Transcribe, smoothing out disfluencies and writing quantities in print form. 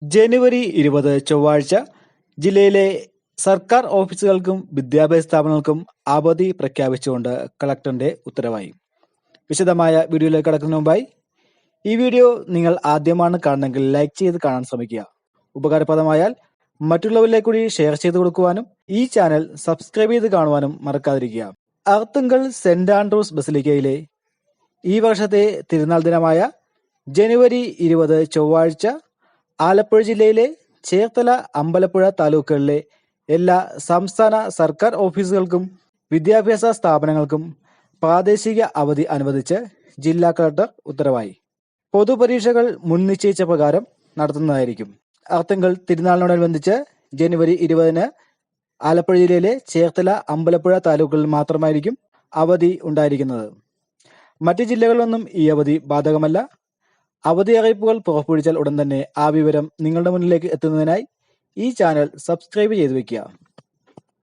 ജനുവരി 20 ചൊവ്വാഴ്ച ജില്ലയിലെ സർക്കാർ ഓഫീസുകൾക്കും വിദ്യാഭ്യാസ സ്ഥാപനങ്ങൾക്കും അവധി പ്രഖ്യാപിച്ചുകൊണ്ട് കളക്ടറിന്റെ ഉത്തരവായി. വിശദമായ വീഡിയോയിലേക്ക് കടക്കുന്നതിന് മുമ്പായി ഈ വീഡിയോ നിങ്ങൾ ആദ്യമാണ് കാണുന്നതെങ്കിൽ ലൈക്ക് ചെയ്ത് കാണാൻ ശ്രമിക്കുക. ഉപകാരപ്രദമായാൽ മറ്റുള്ളവരിലേക്ക് കൂടി ഷെയർ ചെയ്ത് കൊടുക്കുവാനും ഈ ചാനൽ സബ്സ്ക്രൈബ് ചെയ്ത് കാണുവാനും മറക്കാതിരിക്കുക. അർത്തുങ്കൽ സെന്റ് ആൻഡ്രൂസ് ബസിലിക്കയിലെ ഈ വർഷത്തെ തിരുനാൾ ദിനമായ ജനുവരി 20 ചൊവ്വാഴ്ച ആലപ്പുഴ ജില്ലയിലെ ചേർത്തല, അമ്പലപ്പുഴ താലൂക്കുകളിലെ എല്ലാ സംസ്ഥാന സർക്കാർ ഓഫീസുകൾക്കും വിദ്യാഭ്യാസ സ്ഥാപനങ്ങൾക്കും പ്രാദേശിക അവധി അനുവദിച്ച് ജില്ലാ കളക്ടർ ഉത്തരവായി. പൊതുപരീക്ഷകൾ മുൻ നിശ്ചയിച്ച പ്രകാരം നടത്തുന്നതായിരിക്കും. അർത്തുങ്കൽ തിരുനാളിനോടനുബന്ധിച്ച് ജനുവരി 20 ആലപ്പുഴ ജില്ലയിലെ ചേർത്തല, അമ്പലപ്പുഴ താലൂക്കുകളിൽ മാത്രമായിരിക്കും അവധി ഉണ്ടായിരിക്കുന്നത്. മറ്റ് ജില്ലകളിലൊന്നും ഈ അവധി ബാധകമല്ല. അവധി അറിയിപ്പുകൾ പുറപ്പെടുവിച്ചാൽ ഉടൻ തന്നെ ആ വിവരം നിങ്ങളുടെ മുന്നിലേക്ക് എത്തുന്നതിനായി ഈ ചാനൽ സബ്സ്ക്രൈബ് ചെയ്തു വെക്കുക.